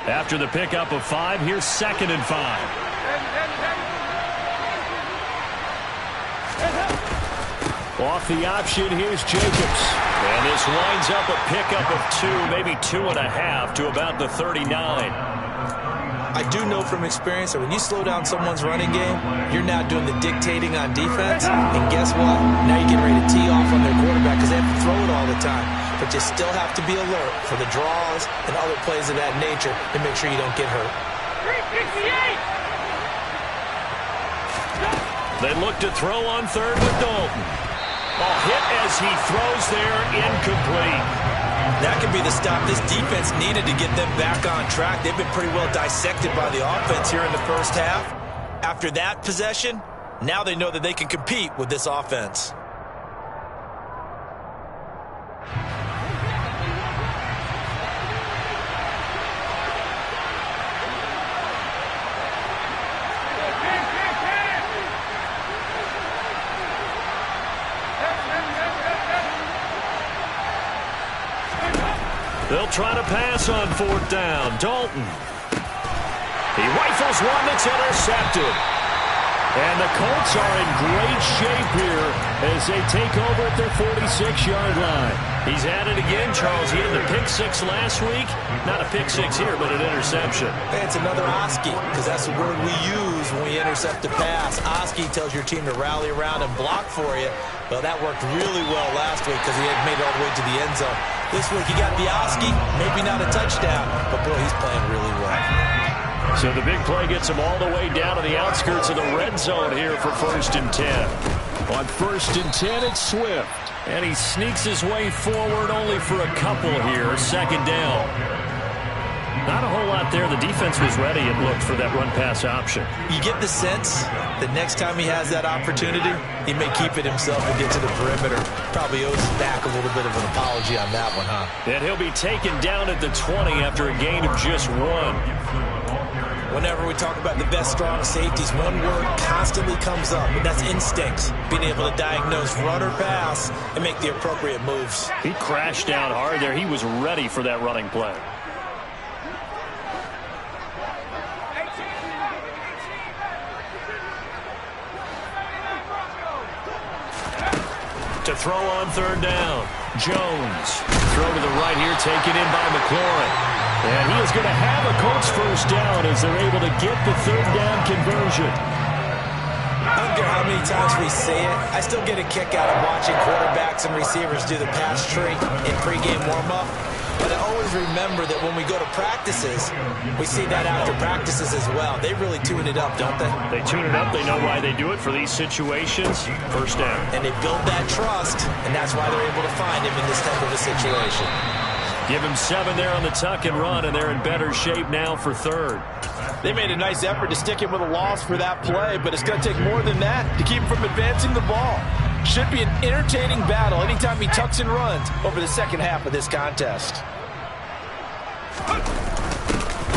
After the pickup of 5, here's 2nd and 5. Off the option, here's Jacobs. And this winds up a pickup of 2, maybe 2.5 to about the 39. I do know from experience that when you slow down someone's running game, you're now doing the dictating on defense. And guess what? Now you're getting ready to tee off on their quarterback because they have to throw it all the time. But you still have to be alert for the draws and other plays of that nature to make sure you don't get hurt. 368! They look to throw on 3rd with Dalton. A hit as he throws there, incomplete. That could be the stop this defense needed to get them back on track. They've been pretty well dissected by the offense here in the first half. After that possession, now they know that they can compete with this offense. They'll try to pass on 4th down. Dalton. He rifles one that's intercepted. And the Colts are in great shape here as they take over at their 46-yard line. He's at it again, Charles. He had the pick 6 last week. Not a pick 6 here, but an interception. Hey, it's another Oski, because that's the word we use when we intercept a pass. Oski tells your team to rally around and block for you. Well, that worked really well last week because he had made it all the way to the end zone. This week he got the Oski, maybe not a touchdown, but boy, he's playing really well. So the big play gets him all the way down to the outskirts of the red zone here for 1st and 10. On 1st and 10, it's Swift. And he sneaks his way forward only for a couple here. 2nd down. Not a whole lot there. The defense was ready, it looked, for that run-pass option. You get the sense that next time he has that opportunity, he may keep it himself and get to the perimeter. Probably owes back a little bit of an apology on that one, huh? And he'll be taken down at the 20 after a gain of just 1. Whenever we talk about the best strong safeties, one word constantly comes up, and that's instincts. Being able to diagnose run or pass and make the appropriate moves. He crashed down hard there. He was ready for that running play. To throw on 3rd down. Jones. Throw to the right here, taken in by McLaurin. And he is going to have a Colts 1st down as they're able to get the 3rd down conversion. I don't care how many times we say it, I still get a kick out of watching quarterbacks and receivers do the pass tree in pregame warm-up. But I always remember that when we go to practices, we see that after practices as well. They really tune it up, don't they? They tune it up. They know why they do it for these situations. 1st down. And they build that trust, and that's why they're able to find him in this type of a situation. Give him 7 there on the tuck and run, and they're in better shape now for 3rd. They made a nice effort to stick him with a loss for that play, but it's going to take more than that to keep him from advancing the ball. Should be an entertaining battle anytime he tucks and runs over the 2nd half of this contest.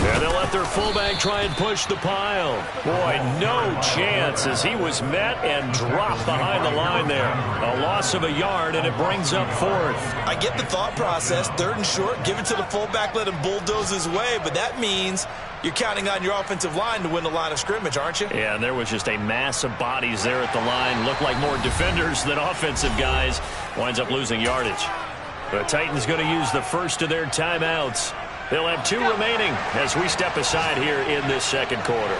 And they'll let their fullback try and push the pile. Boy, no chance as he was met and dropped behind the line there. A loss of a yard, and it brings up 4th. I get the thought process. 3rd and short, give it to the fullback, let him bulldoze his way, but that means you're counting on your offensive line to win the line of scrimmage, aren't you? Yeah, and there was just a mass of bodies there at the line. Looked like more defenders than offensive guys. Winds up losing yardage. The Titans going to use the first of their timeouts. They'll have 2 remaining as we step aside here in this 2nd quarter.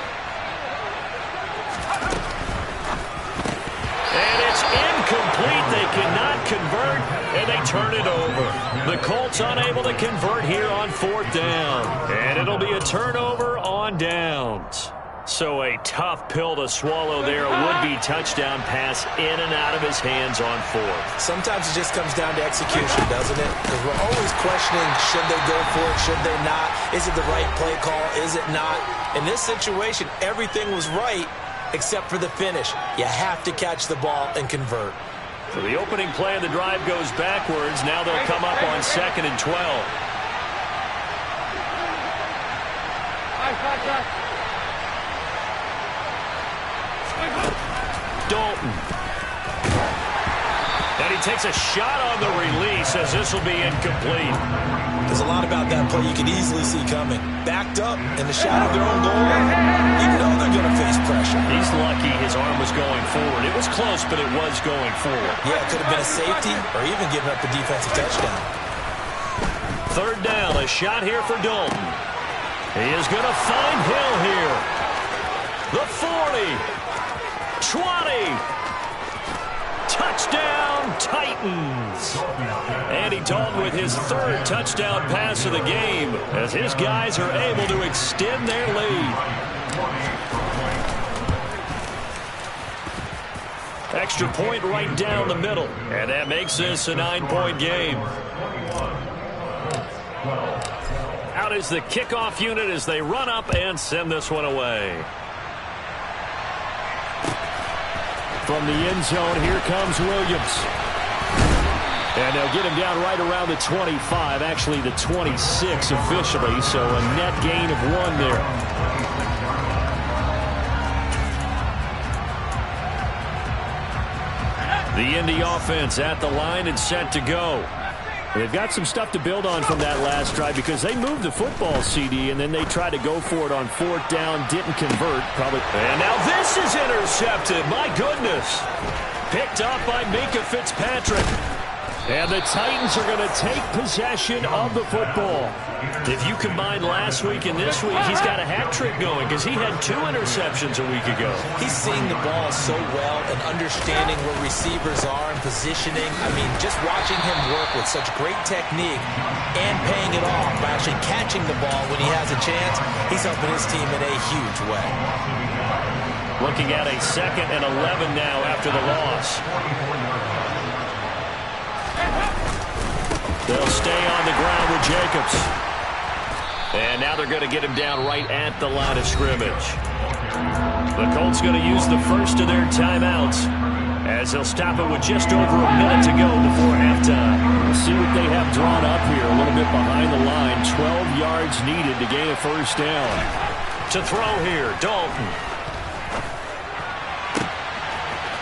And it's incomplete. They cannot convert, and they turn it over. The Colts unable to convert here on 4th down. And it'll be a turnover on downs. So a tough pill to swallow there. A would-be touchdown pass in and out of his hands on 4th. Sometimes it just comes down to execution, doesn't it? Because we're always questioning, should they go for it, should they not? Is it the right play call, is it not? In this situation, everything was right except for the finish. You have to catch the ball and convert. So the opening play of the drive goes backwards. Now they'll come up on 2nd and 12. Dalton. And he takes a shot on the release as this will be incomplete. There's a lot about that play you could easily see coming. Backed up in the shadow of their own goal line, you know they're going to face pressure. He's lucky his arm was going forward. It was close, but it was going forward. Yeah, it could have been a safety or even giving up a defensive touchdown. Third down, a shot here for Dalton. He is going to find Hill here. The 40. 20. Touchdown, Titans. Andy Dalton with his third touchdown pass of the game as his guys are able to extend their lead. Extra point right down the middle, and that makes this a 9-point game. Out is the kickoff unit as they run up and send this one away. From the end zone, here comes Williams. And they'll get him down right around the 25, actually the 26 officially, so a net gain of 1 there. The Indy offense at the line and set to go. They've got some stuff to build on from that last drive because they moved the football, CD, and then they tried to go for it on 4th down, didn't convert. And now this is intercepted. My goodness. Picked up by Minkah Fitzpatrick. And the Titans are going to take possession of the football. If you combine last week and this week, he's got a hat trick going because he had 2 interceptions a week ago. He's seeing the ball so well and understanding where receivers are and positioning. I mean, just watching him work with such great technique and paying it off by actually catching the ball when he has a chance, he's helping his team in a huge way. Looking at a 2nd and 11 now after the loss. They'll stay on the ground with Jacobs. And now they're going to get him down right at the line of scrimmage. The Colts going to use the first of their timeouts as they'll stop it with just over a minute to go before halftime. We'll see what they have drawn up here a little bit behind the line. 12 yards needed to gain a first down. To throw here, Dalton.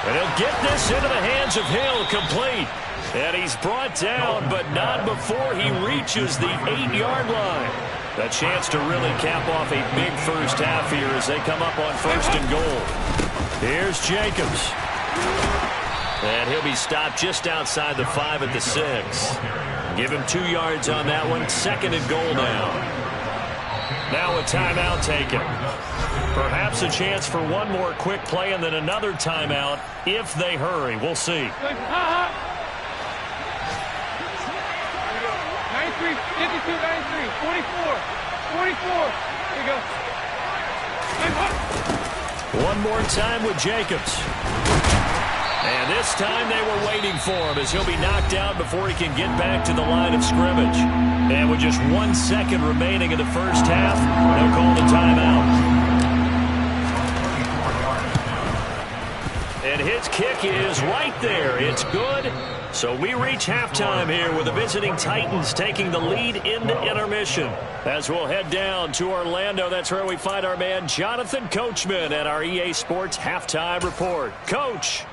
And he'll get this into the hands of Hill, complete. And he's brought down, but not before he reaches the 8-yard line. A chance to really cap off a big first half here as they come up on 1st and goal. Here's Jacobs. And he'll be stopped just outside the 5 at the 6. Give him 2 yards on that one. 2nd and goal now. Now a timeout taken. Perhaps a chance for one more quick play and then another timeout if they hurry. We'll see. 93, 52, 93, 44, 44. There you go. One more time with Jacobs. And this time they were waiting for him as he'll be knocked out before he can get back to the line of scrimmage. And with just 1 second remaining in the first half, they'll call the timeout. And his kick is right there. It's good. So we reach halftime here with the visiting Titans taking the lead into intermission. As we'll head down to Orlando, that's where we find our man Jonathan Coachman at our EA Sports Halftime Report. Coach.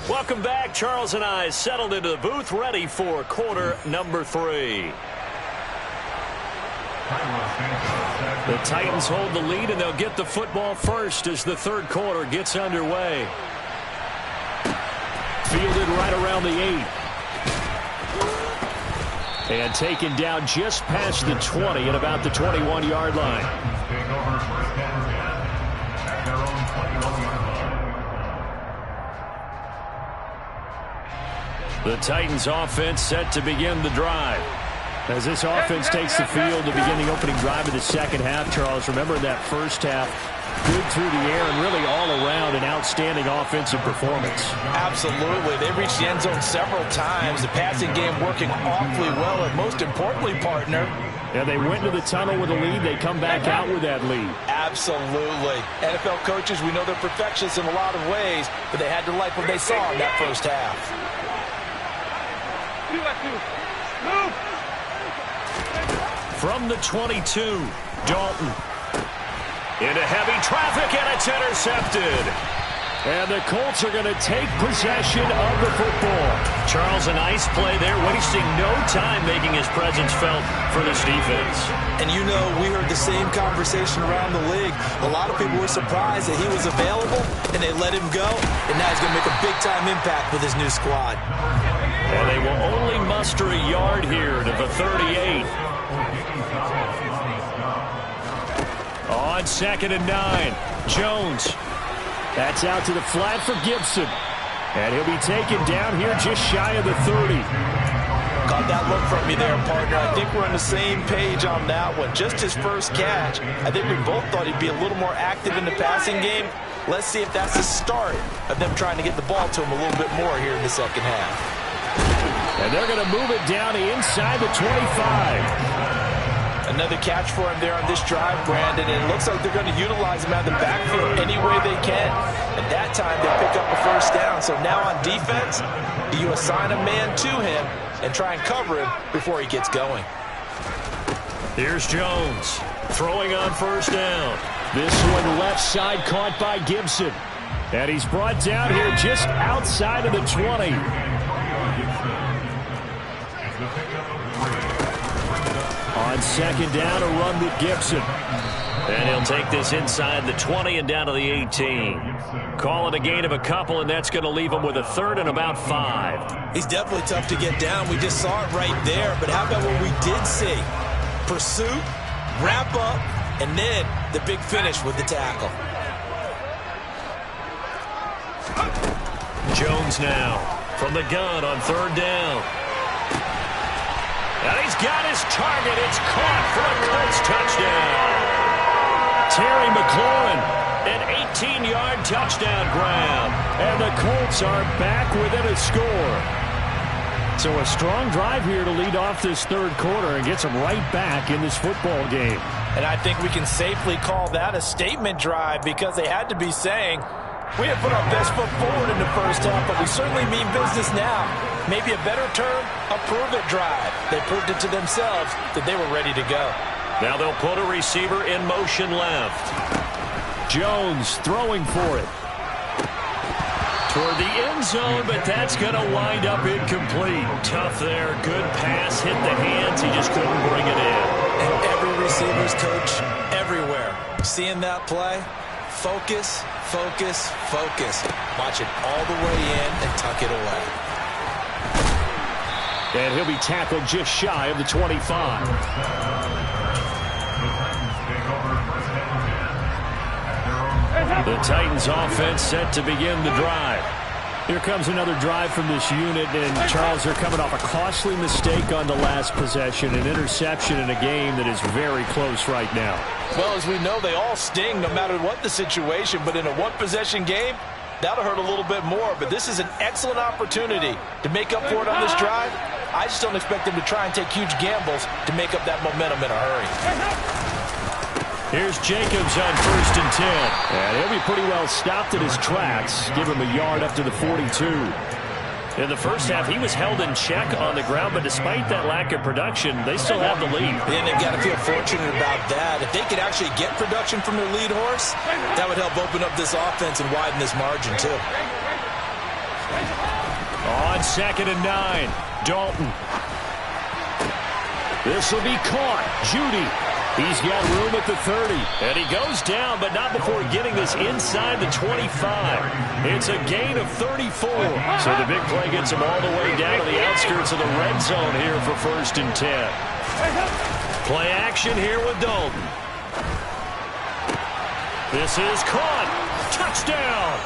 Welcome back. Charles and I settled into the booth, ready for quarter number 3. The Titans hold the lead, and they'll get the football first as the third quarter gets underway. Fielded right around the 8. And taken down just past the 20 at about the 21-yard line. The Titans offense set to begin the drive. As this offense takes the field to begin the opening drive of the second half, Charles, remember that first half, good through the air and really all around an outstanding offensive performance. Absolutely. They reached the end zone several times. The passing game working awfully well, and most importantly, partner, yeah, they went to the tunnel with a lead. They come back out with that lead. Absolutely. NFL coaches, we know they're perfectionists in a lot of ways, but they had to like what they saw in that first half. Move! From the 22, Dalton. Into heavy traffic, and it's intercepted. And the Colts are going to take possession of the football. Charles, a nice play there, wasting no time making his presence felt for this defense. And you know, we heard the same conversation around the league. A lot of people were surprised that he was available, and they let him go. And now he's going to make a big-time impact with his new squad. And they will only muster a yard here to the 38. On 2nd and 9, Jones. That's out to the flat for Gibson. And he'll be taken down here just shy of the 30. Got that look from me there, partner. I think we're on the same page on that one. Just his first catch. I think we both thought he'd be a little more active in the passing game. Let's see if that's the start of them trying to get the ball to him a little bit more here in the second half. And they're going to move it down inside the 25. Another catch for him there on this drive, Brandon, and it looks like they're going to utilize him out of the backfield any way they can. And that time they pick up a first down. So now on defense, do you assign a man to him and try and cover him before he gets going? Here's Jones throwing on first down. This one left side caught by Gibson. And he's brought down here just outside of the 20. On 2nd down, a run with Gibson. And he'll take this inside the 20 and down to the 18. Call it a gain of a couple, and that's going to leave him with a 3rd and about 5. He's definitely tough to get down. We just saw it right there. But how about what we did see? Pursuit, wrap up, and then the big finish with the tackle. Jones now from the gun on 3rd down. And he's got his target. It's caught for a Colts touchdown. Terry McLaurin, an 18-yard touchdown grab. And the Colts are back within a score. So a strong drive here to lead off this 3rd quarter and gets them right back in this football game. And I think we can safely call that a statement drive because they had to be saying, we have put our best foot forward in the first half, but we certainly mean business now. Maybe a better term, a prove-it drive. They proved it to themselves that they were ready to go. Now they'll put a receiver in motion left. Jones throwing for it. Toward the end zone, but that's going to wind up incomplete. Tough there. Good pass. Hit the hands. He just couldn't bring it in. And every receiver's coach everywhere. Seeing that play, focus, focus, focus. Watch it all the way in and tuck it away. And he'll be tackled just shy of the 25. The Titans offense set to begin the drive. Here comes another drive from this unit, and Charles, they're coming off a costly mistake on the last possession, an interception in a game that is very close right now. Well, as we know, they all sting no matter what the situation, but in a one-possession game, that'll hurt a little bit more. But this is an excellent opportunity to make up for it on this drive. I just don't expect them to try and take huge gambles to make up that momentum in a hurry. Here's Jacobs on 1st and 10. And he'll be pretty well stopped at his tracks. Give him a yard up to the 42. In the first half, he was held in check on the ground, but despite that lack of production, they still have the lead. And they've got to feel fortunate about that. If they could actually get production from their lead horse, that would help open up this offense and widen this margin, too. On 2nd and 9, Dalton. This will be caught. Judy. He's got room at the 30. And he goes down, but not before getting this inside the 25. It's a gain of 34. So the big play gets him all the way down to the outskirts of the red zone here for 1st and 10. Play action here with Dalton. This is caught. Touchdown.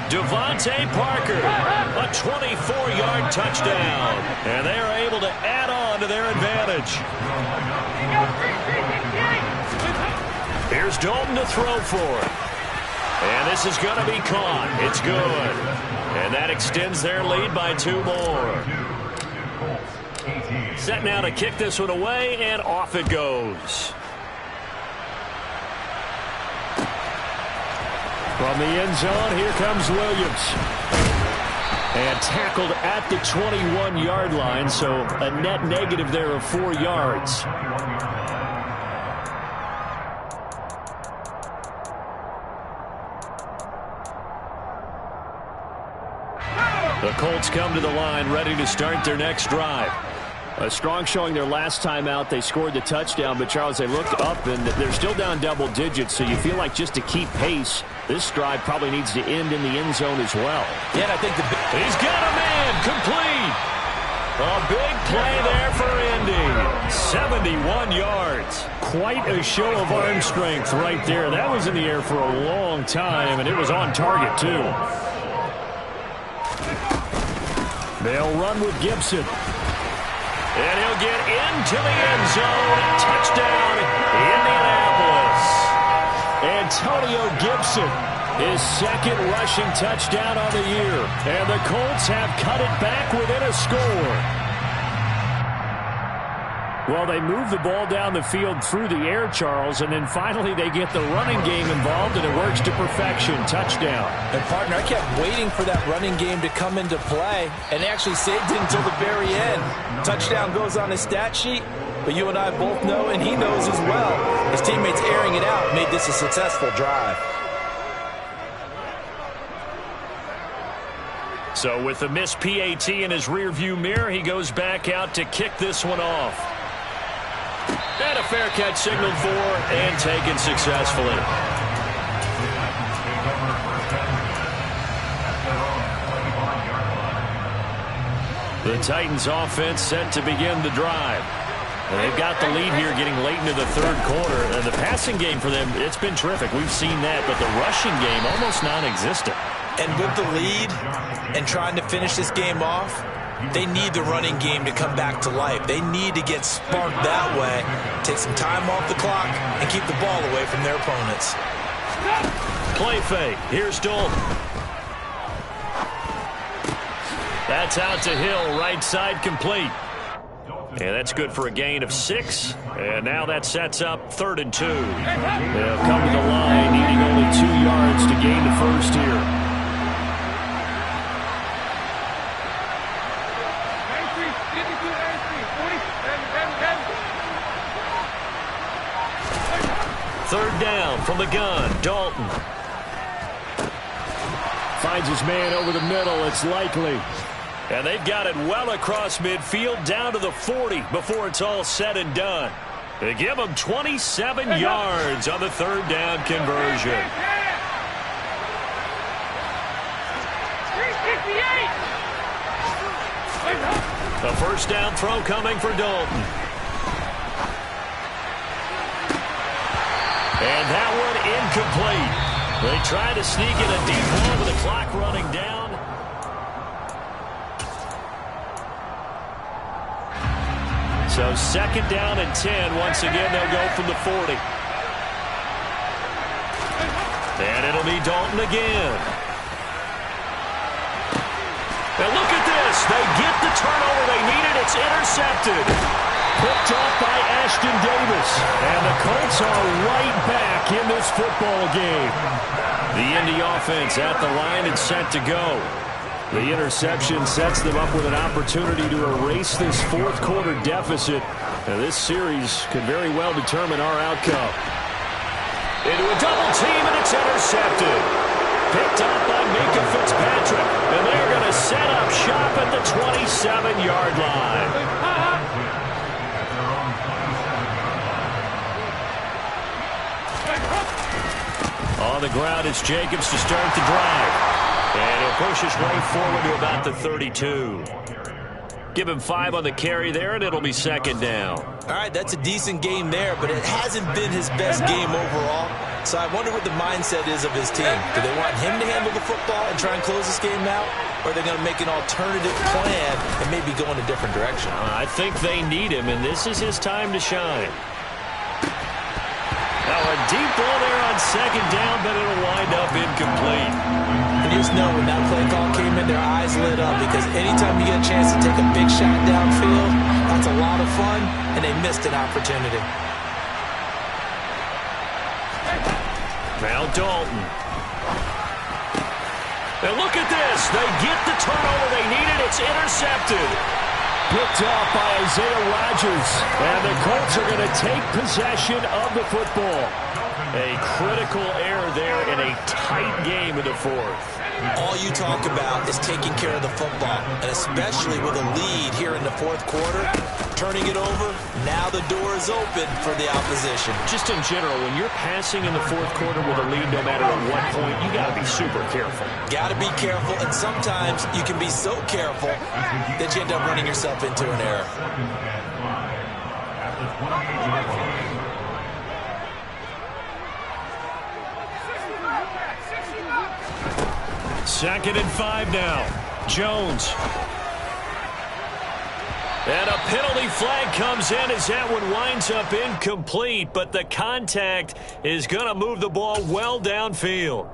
Devontae Parker, a 24-yard touchdown. And they are able to add on to their advantage. Here's Dalton to throw for it. And this is going to be caught. It's good. And that extends their lead by 2 more. Set now to kick this one away, and off it goes. From the end zone, here comes Williams. And tackled at the 21-yard line, so a net negative there of 4 yards. The Colts come to the line ready to start their next drive. A strong showing their last time out. They scored the touchdown, but Charles, they looked up and they're still down double digits, so you feel like just to keep pace, this drive probably needs to end in the end zone as well. Yeah, and I think he's got a man complete. A big play there for Indy. 71 yards. Quite a show of arm strength right there. That was in the air for a long time, and it was on target, too. They'll run with Gibson. And he'll get into the end zone. Touchdown, Indianapolis. Antonio Gibson, his second rushing touchdown on the year. And the Colts have cut it back within a score. Well, they move the ball down the field through the air, Charles, and then finally they get the running game involved, and it works to perfection. Touchdown. And, partner, I kept waiting for that running game to come into play, and they actually saved it until the very end. Touchdown goes on his stat sheet, but you and I both know, and he knows as well, his teammates airing it out made this a successful drive. So with the missed PAT in his rearview mirror, he goes back out to kick this one off. And a fair catch signaled for and taken successfully. The Titans offense set to begin the drive. And they've got the lead here getting late into the third quarter. And the passing game for them, it's been terrific. We've seen that, but the rushing game almost non-existent. And with the lead and trying to finish this game off, they need the running game to come back to life. They need to get sparked that way, take some time off the clock, and keep the ball away from their opponents. Play fake. Here's Dalton. That's out to Hill, right side complete. And that's good for a gain of 6. And now that sets up 3rd and 2. They'll come to the line, needing only 2 yards to gain the first here. Third down from the gun. Dalton finds his man over the middle. It's Likely. And they've got it well across midfield down to the 40 before it's all said and done. They give him 27 yards on the third down conversion. A first down throw coming for Dalton. And that one incomplete. They try to sneak in a deep ball with the clock running down. So 2nd down and 10. Once again, they'll go from the 40. And it'll be Dalton again. Now look at this. They get the turnover they needed. It's intercepted. Picked off by Ashton Davis. And the Colts are right back in this football game. The Indy offense at the line and set to go. The interception sets them up with an opportunity to erase this fourth quarter deficit. Now this series could very well determine our outcome. Into a double team, and it's intercepted. Picked up by Minkah Fitzpatrick. And they're going to set up shop at the 27-yard line. On the ground, it's Jacobs to start the drive. And he'll push his way forward to about the 32. Give him 5 on the carry there, and it'll be 2nd down. All right, that's a decent game there, but it hasn't been his best game overall. So I wonder what the mindset is of his team. Do they want him to handle the football and try and close this game out? Or are they going to make an alternative plan and maybe go in a different direction? I think they need him, and this is his time to shine. Now a deep ball there on 2nd down, but it'll wind up incomplete. And you just know when that play call came in, their eyes lit up, because anytime you get a chance to take a big shot downfield, that's a lot of fun, and they missed an opportunity. Now Dalton. And look at this. They get the turnover they needed. It's intercepted. Picked off by Isaiah Rodgers. And the Colts are going to take possession of the football. A critical error there in a tight game in the fourth. All you talk about is taking care of the football, and especially with a lead here in the fourth quarter, turning it over, now the door is open for the opposition. Just in general, when you're passing in the fourth quarter with a lead, no matter at what point, you got to be super careful. Got to be careful, and sometimes you can be so careful that you end up running yourself into an error. Second and 5 now. Jones. And a penalty flag comes in as that one winds up incomplete, but the contact is going to move the ball well downfield.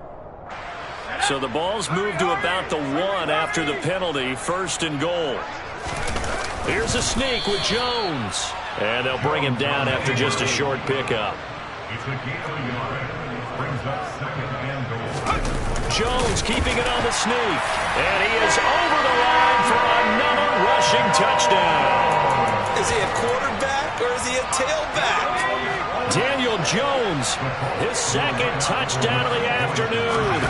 So the ball's moved to about the 1 after the penalty, first and goal. Here's a sneak with Jones. And they'll bring him down after just a short pickup. Jones keeping it on the sneak. And he is over the line for another rushing touchdown. Is he a quarterback or is he a tailback? Daniel Jones, his second touchdown of the afternoon.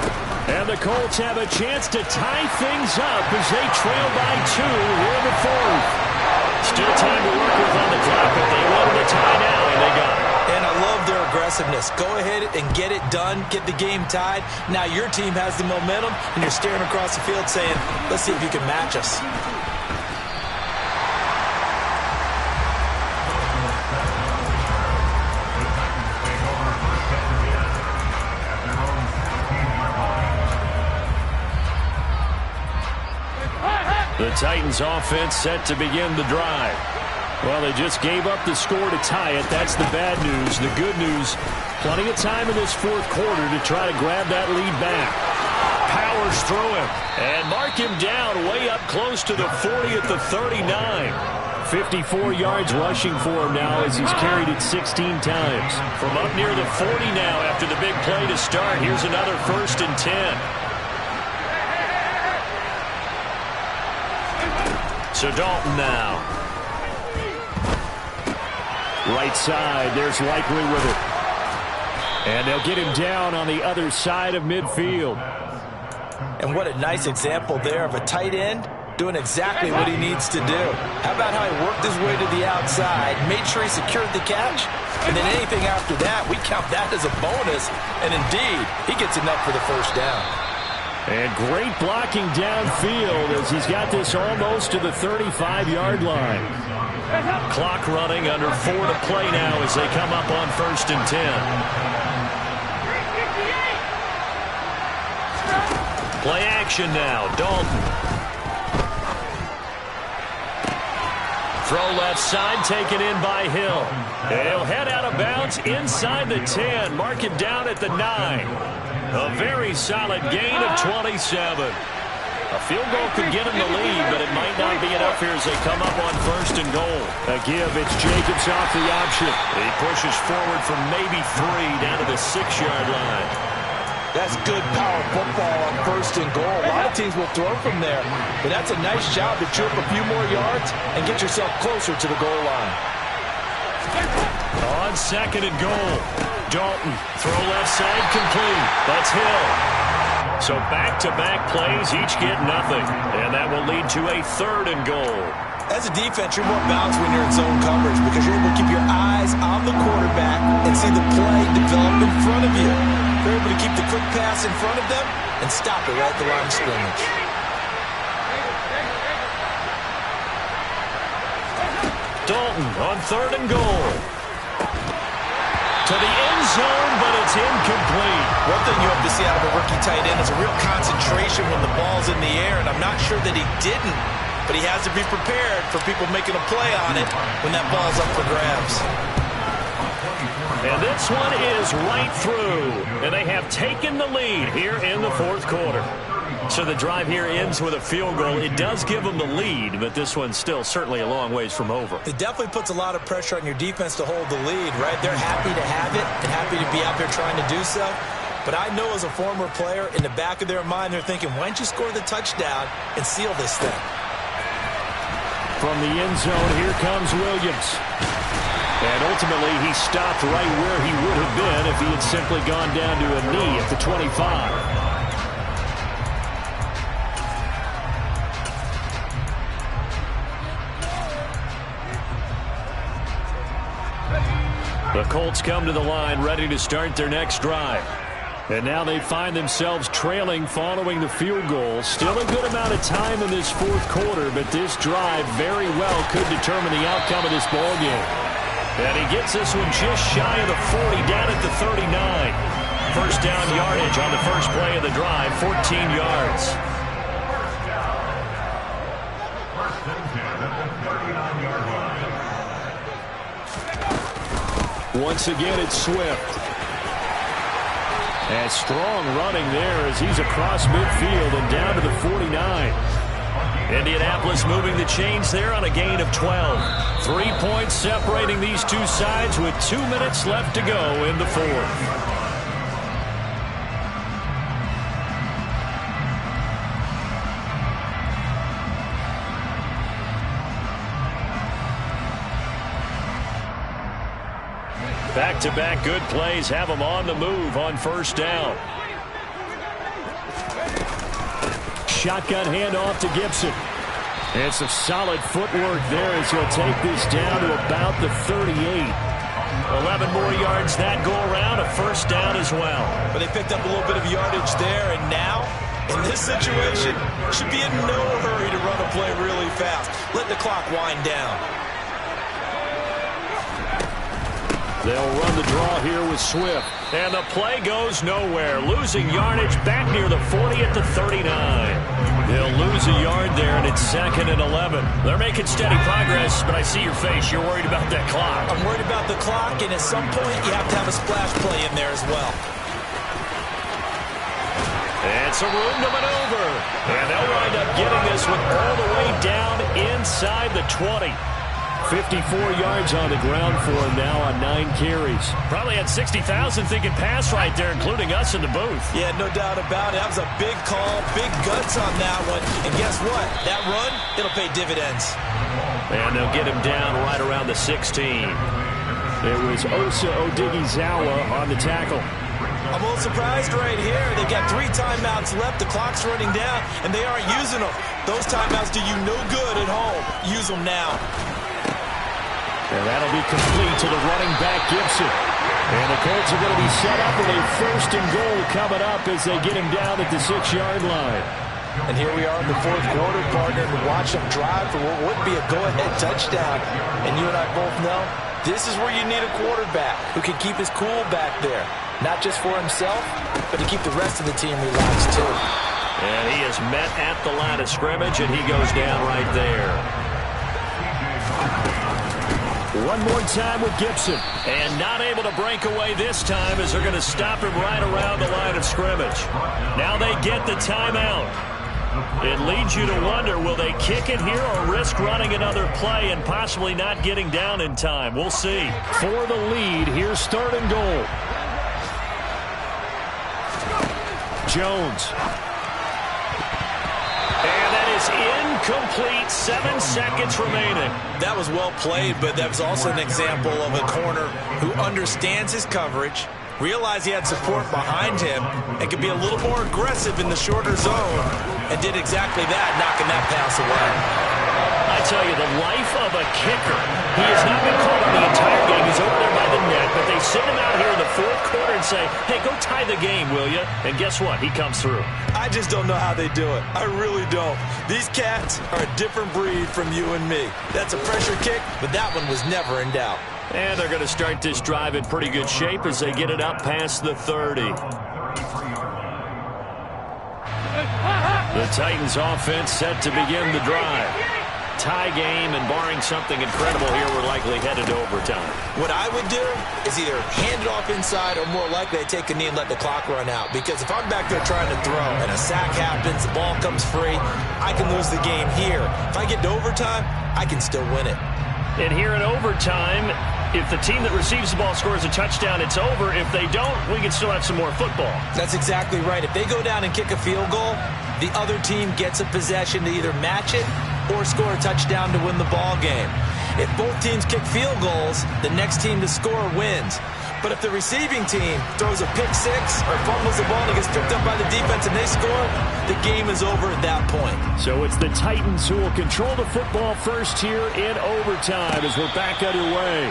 And the Colts have a chance to tie things up as they trail by 2 here in the fourth. Still time to work with on the clock, but they wanted a tie now, and they got it. And I love their aggressiveness. Go ahead and get it done, get the game tied. Now your team has the momentum, and you're staring across the field saying, let's see if you can match us. The Titans offense set to begin the drive. Well, they just gave up the score to tie it. That's the bad news. The good news, plenty of time in this fourth quarter to try to grab that lead back. Powers through him and mark him down way up close to the 40 at the 39. 54 yards rushing for him now as he's carried it 16 times. From up near the 40 now after the big play to start. Here's another 1st and 10. So Dalton now. Right side, there's Likely with it. And they'll get him down on the other side of midfield. And what a nice example there of a tight end doing exactly what he needs to do. How about how he worked his way to the outside, made sure he secured the catch, and then anything after that, we count that as a bonus. And indeed, he gets enough for the first down. And great blocking downfield as he's got this almost to the 35-yard line. Clock running, under 4 to play now as they come up on 1st and 10. Play action now, Dalton. Throw left side, taken in by Hill. And he'll head out of bounds inside the 10, mark him down at the 9. A very solid gain of 27. A field goal could get him the lead, but it might not be enough here as they come up on 1st and goal. A give, it's Jacobs off the option. He pushes forward from maybe 3 down to the 6-yard line. That's good power football on 1st and goal. A lot of teams will throw from there, but that's a nice job to chew up a few more yards and get yourself closer to the goal line. On 2nd and goal, Dalton, throw left side complete. That's Hill. So back-to-back plays, each get nothing. And that will lead to a 3rd and goal. As a defense, you're more balanced when you're in zone coverage because you're able to keep your eyes on the quarterback and see the play develop in front of you. You're able to keep the quick pass in front of them and stop it right at the line of scrimmage. Dalton on 3rd and goal. To the end zone, but it's incomplete. One thing you have to see out of a rookie tight end is a real concentration when the ball's in the air, and I'm not sure that he didn't, but he has to be prepared for people making a play on it when that ball's up for grabs. And this one is right through, and they have taken the lead here in the fourth quarter. So the drive here ends with a field goal. It does give them the lead, but this one's still certainly a long ways from over. It definitely puts a lot of pressure on your defense to hold the lead, right? They're happy to have it and happy to be out there trying to do so. But I know as a former player, in the back of their mind, they're thinking, why don't you score the touchdown and seal this thing? From the end zone, here comes Williams. And ultimately, he stopped right where he would have been if he had simply gone down to a knee at the 25. The Colts come to the line ready to start their next drive. And now they find themselves trailing following the field goal. Still a good amount of time in this fourth quarter, but this drive very well could determine the outcome of this ball game. And he gets this one just shy of the 40, down at the 39. First down yardage on the first play of the drive, 14 yards. Once again, it's Swift. And strong running there as he's across midfield and down to the 49. Indianapolis moving the chains there on a gain of 12. 3 points separating these two sides with 2 minutes left to go in the fourth. Back-to-back good plays have them on the move on first down. Shotgun handoff to Gibson. And some solid footwork there as he'll take this down to about the 38. 11 more yards that go around, a first down as well. But they picked up a little bit of yardage there, and now, in this situation, should be in no hurry to run a play really fast. Let the clock wind down. They'll run the draw here with Swift. And the play goes nowhere. Losing yardage back near the 40 at the 39. They'll lose a yard there, and it's 2nd and 11. They're making steady progress, but I see your face. You're worried about that clock. I'm worried about the clock, and at some point, you have to have a splash play in there as well. And some room to maneuver. And they'll wind up getting this one all the way down inside the 20. 54 yards on the ground for him now on 9 carries. Probably had 60,000 thinking pass right there, including us in the booth. Yeah, no doubt about it. That was a big call, big guts on that one. And guess what? That run, it'll pay dividends. And they'll get him down right around the 16. It was Osa Odighizuwa on the tackle. I'm a little surprised right here. They've got 3 timeouts left. The clock's running down, and they aren't using them. Those timeouts do you no good at home. Use them now. And that'll be complete to the running back, Gibson. And the Colts are going to be set up with a 1st and goal coming up as they get him down at the 6-yard line. And here we are in the fourth quarter, partner, to watch them drive for what would be a go-ahead touchdown. And you and I both know this is where you need a quarterback who can keep his cool back there. Not just for himself, but to keep the rest of the team relaxed, too. And he is met at the line of scrimmage, and he goes down right there. One more time with Gibson. And not able to break away this time as they're going to stop him right around the line of scrimmage. Now they get the timeout. It leads you to wonder, will they kick it here or risk running another play and possibly not getting down in time? We'll see. For the lead, here's 3rd and goal. Jones. Incomplete, 7 seconds remaining. That was well played, but that was also an example of a corner who understands his coverage, realized he had support behind him, and could be a little more aggressive in the shorter zone, and did exactly that, knocking that pass away. I tell you, the life of a kicker. He has not been called on the entire game. He's over there by the net, but they send him out here in the fourth quarter and say, hey, go tie the game, will you? And guess what? He comes through. I just don't know how they do it. I really don't. These cats are a different breed from you and me. That's a pressure kick, but that one was never in doubt. And they're going to start this drive in pretty good shape as they get it up past the 30. The Titans offense set to begin the drive. Tie game, and barring something incredible here, we're likely headed to overtime. What I would do is either hand it off inside or more likely I take a knee and let the clock run out. Because if I'm back there trying to throw and a sack happens, the ball comes free, I can lose the game here. If I get to overtime, I can still win it. And here in overtime, if the team that receives the ball scores a touchdown, it's over. If they don't, we can still have some more football. That's exactly right. If they go down and kick a field goal, the other team gets a possession to either match it or score a touchdown to win the ball game. If both teams kick field goals, the next team to score wins. But if the receiving team throws a pick six or fumbles the ball and it gets picked up by the defense and they score, the game is over at that point. So it's the Titans who will control the football first here in overtime as we're back underway.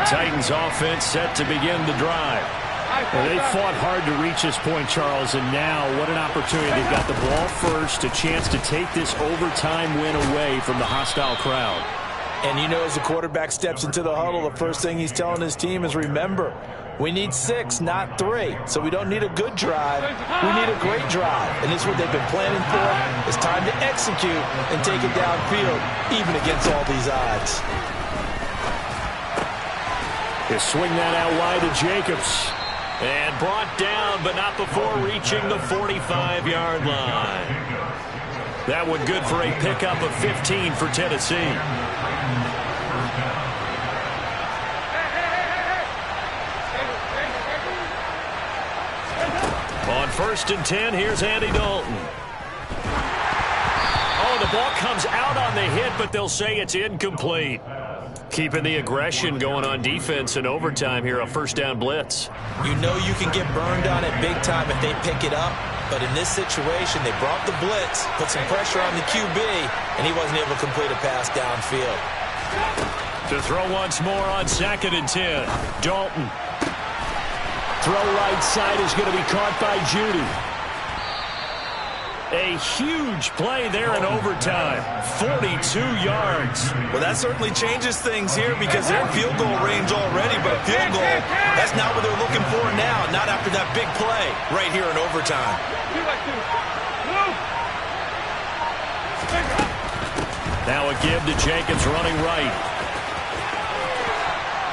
Titans offense set to begin the drive. Well, they fought hard to reach this point, Charles, and now what an opportunity. They've got the ball first, a chance to take this overtime win away from the hostile crowd. And you know, as the quarterback steps into the huddle, the first thing he's telling his team is, remember, we need 6, not 3. So we don't need a good drive. We need a great drive. And this is what they've been planning for. It's time to execute and take it downfield, even against all these odds. They swing that out wide to Jacobs. And brought down, but not before reaching the 45-yard line. That one good for a pickup of 15 for Tennessee. On 1st and 10, here's Andy Dalton. Oh, the ball comes out on the hit, but they'll say it's incomplete. Keeping the aggression going on defense in overtime here, a first down blitz. You know you can get burned on it big time if they pick it up. But in this situation, they brought the blitz, put some pressure on the QB, and he wasn't able to complete a pass downfield. To throw once more on 2nd and 10. Dalton. Throw right side is going to be caught by Judy. A huge play there in overtime. 42 yards. Well, that certainly changes things here because they're in field goal range already, but a field goal, that's not what they're looking for now, not after that big play right here in overtime. Now a give to Jacobs running right.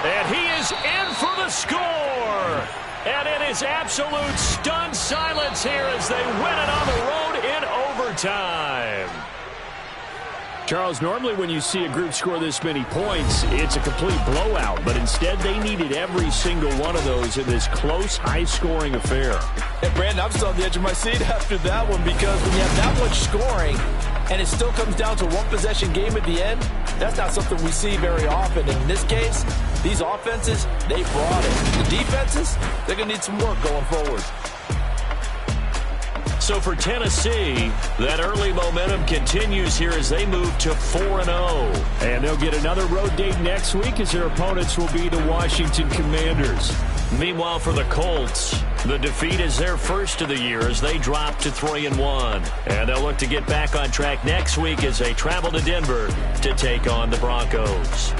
And he is in for the score. And it is absolute stunned silence here as they win it on the road in overtime. Charles, normally when you see a group score this many points, it's a complete blowout. But instead, they needed every single one of those in this close, high-scoring affair. And Brandon, I'm still on the edge of my seat after that one because when you have that much scoring and it still comes down to one possession game at the end, that's not something we see very often. And in this case, these offenses, they brought it. The defenses, they're going to need some work going forward. So for Tennessee, that early momentum continues here as they move to 4-0. And they'll get another road date next week as their opponents will be the Washington Commanders. Meanwhile, for the Colts, the defeat is their first of the year as they drop to 3-1. And they'll look to get back on track next week as they travel to Denver to take on the Broncos.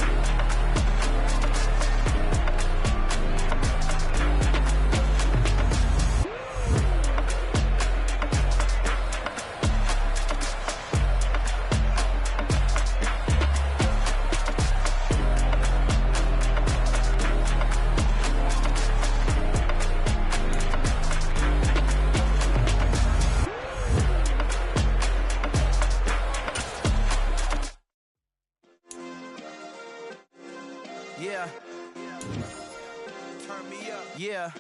Yeah. Turn me up. Yeah.